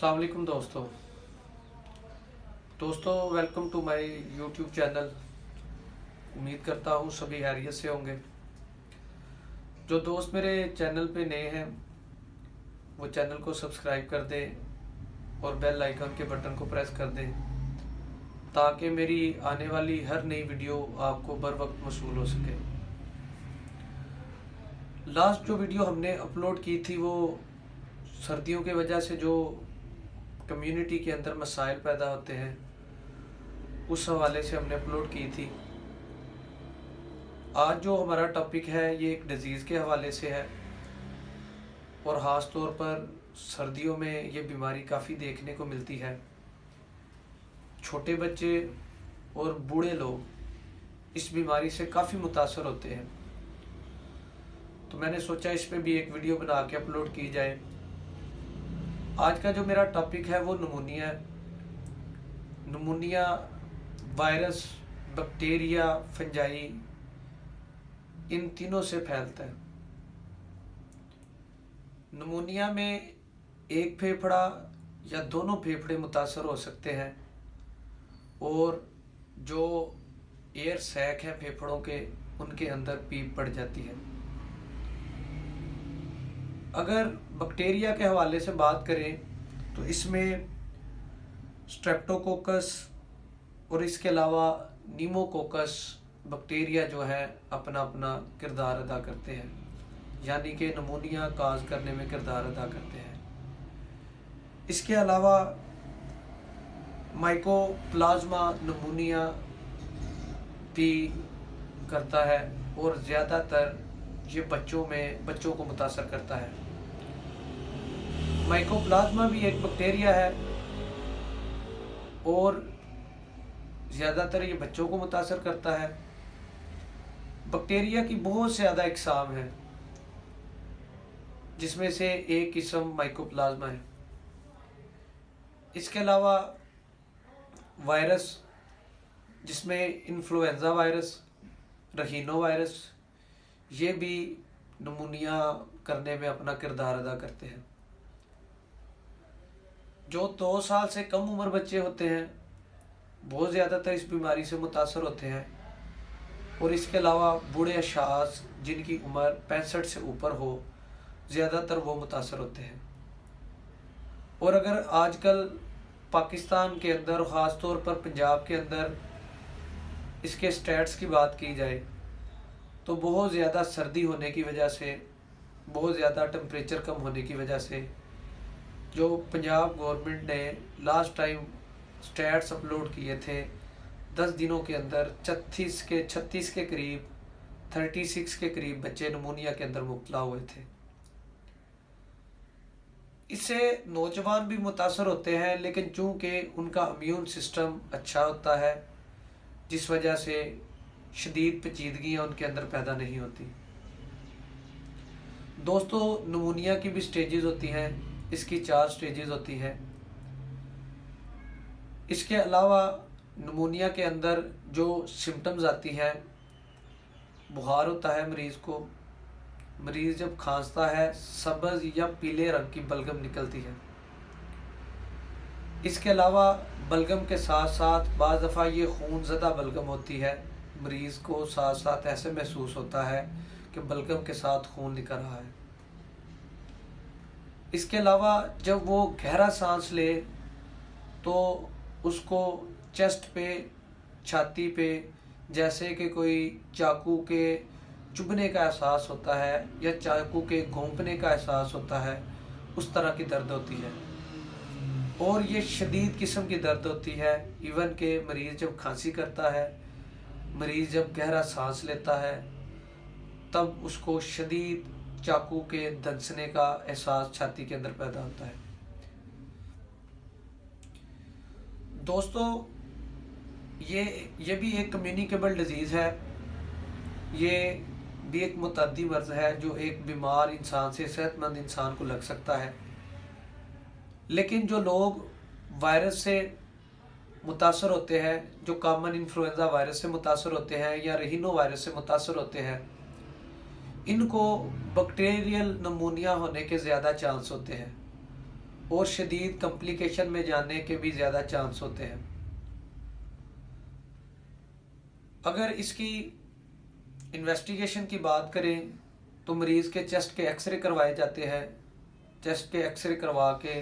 अस्सलाम वालेकुम दोस्तों welcome to my YouTube channel. उम्मीद करता हूँ सभी खैरियत से होंगे। जो दोस्त मेरे चैनल पे नए हैं वो चैनल को सब्सक्राइब कर दें और बेल आइकन के बटन को प्रेस कर दें ताकि मेरी आने वाली हर नई वीडियो आपको बर वक्त मौसूल हो सके। लास्ट जो वीडियो हमने अपलोड की थी वो सर्दियों की वजह से जो कम्युनिटी के अंदर मसाइल पैदा होते हैं उस हवाले से हमने अपलोड की थी। आज जो हमारा टॉपिक है ये एक डिज़ीज़ के हवाले से है और ख़ास तौर पर सर्दियों में ये बीमारी काफ़ी देखने को मिलती है। छोटे बच्चे और बूढ़े लोग इस बीमारी से काफ़ी मुतासर होते हैं, तो मैंने सोचा इस पे भी एक वीडियो बना के अपलोड की जाए। आज का जो मेरा टॉपिक है वो नमूनिया है। नमूनिया वायरस, बैक्टीरिया, फंजाई इन तीनों से फैलता है। नमूनिया में एक फेफड़ा या दोनों फेफड़े मुतासर हो सकते हैं और जो एयर सैक है फेफड़ों के उनके अंदर पीप पड़ जाती है। अगर बैक्टीरिया के हवाले से बात करें तो इसमें स्ट्रेप्टोकोकस और इसके अलावा नीमोकोकस बैक्टीरिया जो है अपना अपना किरदार अदा करते हैं, यानी कि नमूनिया काज करने में किरदार अदा करते हैं। इसके अलावा माइकोप्लाज्मा नमूनिया भी करता है और ज़्यादातर ये बच्चों को मुतासर करता है। माइकोप्लाज्मा भी एक बैक्टीरिया है और ज़्यादातर ये बच्चों को मुतासर करता है। बैक्टीरिया की बहुत से ज़्यादा इकसाम हैं जिसमें से एक किस्म माइकोप्लाज्मा है। इसके अलावा वायरस जिसमें इन्फ्लुएंजा वायरस, रहीनो वायरस ये भी नमूनिया करने में अपना किरदार अदा करते हैं। जो 2 साल से कम उम्र बच्चे होते हैं बहुत ज़्यादातर इस बीमारी से मुतासर होते हैं और इसके अलावा बूढ़े अशख़ास जिनकी उम्र 65 से ऊपर हो ज़्यादातर वो मुतासर होते हैं। और अगर आजकल पाकिस्तान के अंदर ख़ास तौर पर पंजाब के अंदर इसके स्टैट्स की बात की जाए तो बहुत ज़्यादा सर्दी होने की वजह से, बहुत ज़्यादा टेम्परेचर कम होने की वजह से जो पंजाब गवर्नमेंट ने लास्ट टाइम स्टैट्स अपलोड किए थे 10 दिनों के अंदर 36 के करीब 36 के करीब बच्चे नमूनिया के अंदर मुब्तला हुए थे। इससे नौजवान भी मुतासर होते हैं, लेकिन चूँकि उनका इम्यून सिस्टम अच्छा होता है जिस वजह से शदीद पेचीदगियाँ उनके अंदर पैदा नहीं होती। दोस्तों नमूनिया की भी स्टेजेस होती हैं, इसकी 4 स्टेजेस होती हैं। इसके अलावा नमूनिया के अंदर जो सिम्टम्स आती हैं, बुखार होता है मरीज़ को, मरीज़ जब खांसता है सब्ज़ या पीले रंग की बलगम निकलती है। इसके अलावा बलगम के साथ साथ बाज़ दफ़ा ये खून ज़दा बलगम होती है, मरीज़ को साथ साथ ऐसे महसूस होता है कि बलगम के साथ खून निकल रहा है। इसके अलावा जब वो गहरा सांस ले तो उसको चेस्ट पे, छाती पे जैसे कि कोई चाकू के चुभने का एहसास होता है या चाकू के घोंपने का एहसास होता है, उस तरह की दर्द होती है और ये शदीद किस्म की दर्द होती है। इवन के मरीज़ जब खांसी करता है, मरीज़ जब गहरा सांस लेता है तब उसको शदीद चाकू के दंसने का एहसास छाती के अंदर पैदा होता है। दोस्तों ये भी एक कम्युनिकेबल डिज़ीज़ है, ये भी एक मुतअद्दी मर्ज़ है जो एक बीमार इंसान से सेहतमंद इंसान को लग सकता है। लेकिन जो लोग वायरस से मुतासर होते हैं, जो कॉमन इन्फ्लुएंजा वायरस से मुतासर होते हैं या रहीनो वायरस से मुतासर होते हैं, इनको बैक्टीरियल नमूनिया होने के ज़्यादा चांस होते हैं और शदीद कॉम्प्लिकेशन में जाने के भी ज़्यादा चांस होते हैं। अगर इसकी इन्वेस्टिगेशन की बात करें तो मरीज़ के चेस्ट के एक्सरे करवाए जाते हैं। चेस्ट के एक्सरे करवा के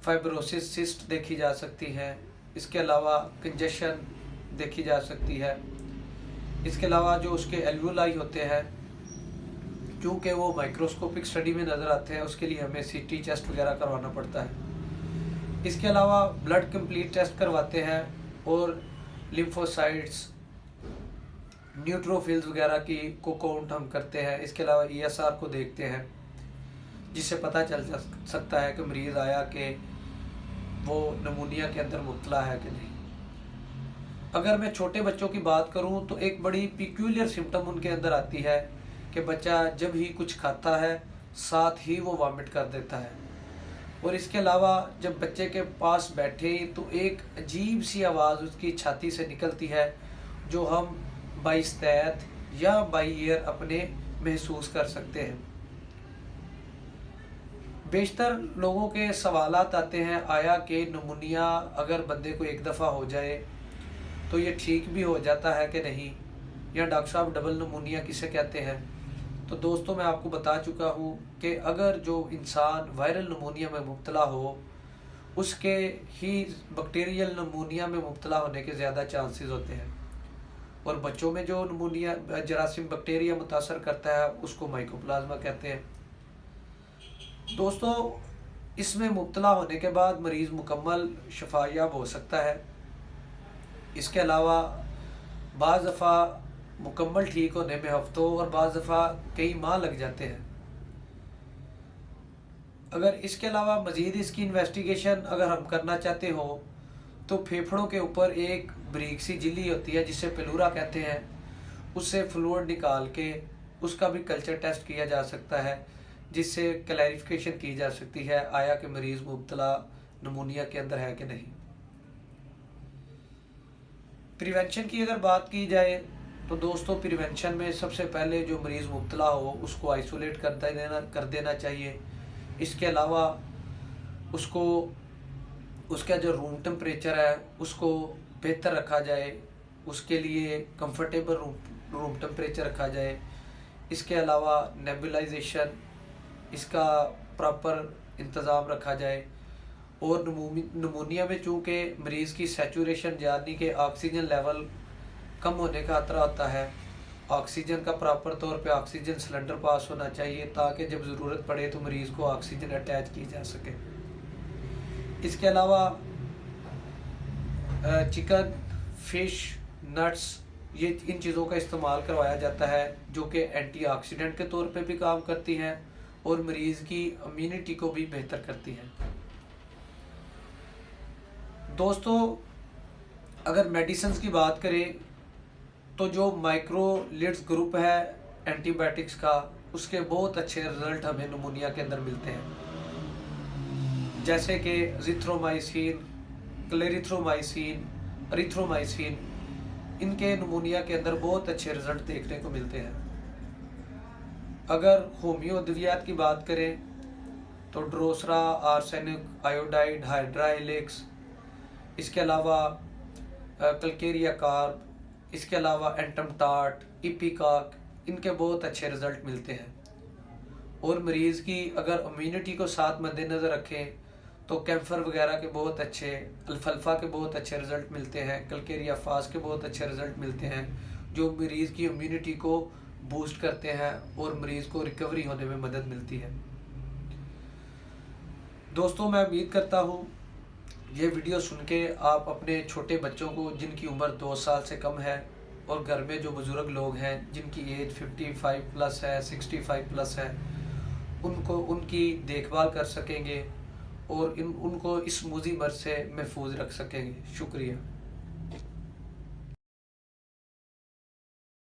फाइब्रोसिस सिस्ट देखी जा सकती है। इसके अलावा कंजेशन देखी जा सकती है। इसके अलावा जो उसके एल्वुलाई होते हैं, क्योंकि वो माइक्रोस्कोपिक स्टडी में नज़र आते हैं, उसके लिए हमें सीटी चेस्ट वगैरह करवाना पड़ता है। इसके अलावा ब्लड कंप्लीट टेस्ट करवाते हैं और लिम्फोसाइट्स, न्यूट्रोफिल्स वगैरह की को काउंट हम करते हैं। इसके अलावा ईएसआर को देखते हैं, जिससे पता चल सकता है कि मरीज़ आया कि वो नमूनिया के अंदर मुब्तला है कि नहीं। अगर मैं छोटे बच्चों की बात करूं तो एक बड़ी पिक्यूलियर सिम्टम उनके अंदर आती है कि बच्चा जब ही कुछ खाता है साथ ही वो वॉमिट कर देता है। और इसके अलावा जब बच्चे के पास बैठे तो एक अजीब सी आवाज़ उसकी छाती से निकलती है, जो हम बाइस्तैत या बाई ईयर अपने महसूस कर सकते हैं। बेशतर लोगों के सवालात आते हैं, आया कि नमूनिया अगर बंदे को एक दफ़ा हो जाए तो ये ठीक भी हो जाता है कि नहीं, या डॉक्टर साहब डबल नमूनिया किसे कहते हैं। तो दोस्तों, मैं आपको बता चुका हूँ कि अगर जो इंसान वायरल नमूनिया में मुब्तला हो, उसके ही बैक्टीरियल नमूनिया में मुब्तला होने के ज़्यादा चांसेस होते हैं। और बच्चों में जो नमूनिया जरासीम बैक्टीरिया मुतासर करता है उसको माइकोप्लाज्मा कहते हैं। दोस्तों, इसमें मुब्तला होने के बाद मरीज़ मुकम्मल शफायाब हो सकता है। इसके अलावा बाज़ दफ़ा मुकम्मल ठीक होने में हफ्तों और बाज़ दफ़ा कई माह लग जाते हैं। अगर इसके अलावा मज़ीद इसकी इन्वेस्टिगेशन अगर हम करना चाहते हो तो फेफड़ों के ऊपर एक बारीक सी झिल्ली होती है जिसे पेलूरा कहते हैं, उससे फ्लूइड निकाल के उसका भी कल्चर टेस्ट किया जा सकता है, जिससे क्लैरिफिकेशन की जा सकती है आया कि मरीज़ मुब्तला नमूनिया के अंदर है कि नहीं। प्रिवेंशन की अगर बात की जाए तो दोस्तों, प्रिवेंशन में सबसे पहले जो मरीज़ मुब्तला हो उसको आइसोलेट कर देना चाहिए। इसके अलावा उसको उसका जो रूम टेम्परेचर है उसको बेहतर रखा जाए, उसके लिए कंफर्टेबल रूम टेम्परेचर रखा जाए। इसके अलावा नेबुलाइजेशन, इसका प्रॉपर इंतज़ाम रखा जाए। और नमूनिया में चूँकि मरीज़ की सैचुरेशन यानी कि ऑक्सीजन लेवल कम होने का खतरा होता है, ऑक्सीजन का प्रॉपर तौर पे ऑक्सीजन सिलेंडर पास होना चाहिए ताकि जब ज़रूरत पड़े तो मरीज़ को ऑक्सीजन अटैच की जा सके। इसके अलावा चिकन, फिश, नट्स, ये इन चीज़ों का इस्तेमाल करवाया जाता है जो कि एंटीऑक्सीडेंट के तौर पे भी काम करती हैं और मरीज़ की इम्यूनिटी को भी बेहतर करती हैं। दोस्तों, अगर मेडिसिन्स की बात करें तो जो माइक्रोलिड्स ग्रुप है एंटीबायोटिक्स का, उसके बहुत अच्छे रिज़ल्ट हमें नमूनिया के अंदर मिलते हैं, जैसे कि जिथ्रोमाइसिन, क्लेरिथ्रोमाइसिन, एरिथ्रोमाइसिन। इनके नमूनिया के अंदर बहुत अच्छे रिज़ल्ट देखने को मिलते हैं। अगर होम्यो अद्वियात की बात करें तो ड्रोसरा, आर्सेनिक, आयोडाइड, हाइड्राइलिक्स, इसके अलावा कल्केरिया कार्ब, इसके अलावा एंटमटाट, इपिकाक, इनके बहुत अच्छे रिज़ल्ट मिलते हैं। और मरीज़ की अगर इम्यूनिटी को साथ मद्देनज़र रखें तो कैम्फर वगैरह के बहुत अच्छे, अल्फल्फा के बहुत अच्छे रिज़ल्ट मिलते हैं, कल्केरिया फास के बहुत अच्छे रिज़ल्ट मिलते हैं, जो मरीज़ की इम्यूनिटी को बूस्ट करते हैं और मरीज़ को रिकवरी होने में मदद मिलती है। दोस्तों, मैं उम्मीद करता हूँ ये वीडियो सुन के आप अपने छोटे बच्चों को जिनकी उम्र 2 साल से कम है और घर में जो बुज़ुर्ग लोग हैं जिनकी एज 55 प्लस है, 65 प्लस है, उनको उनकी देखभाल कर सकेंगे और उनको इस मुसीबत से महफूज रख सकेंगे। शुक्रिया।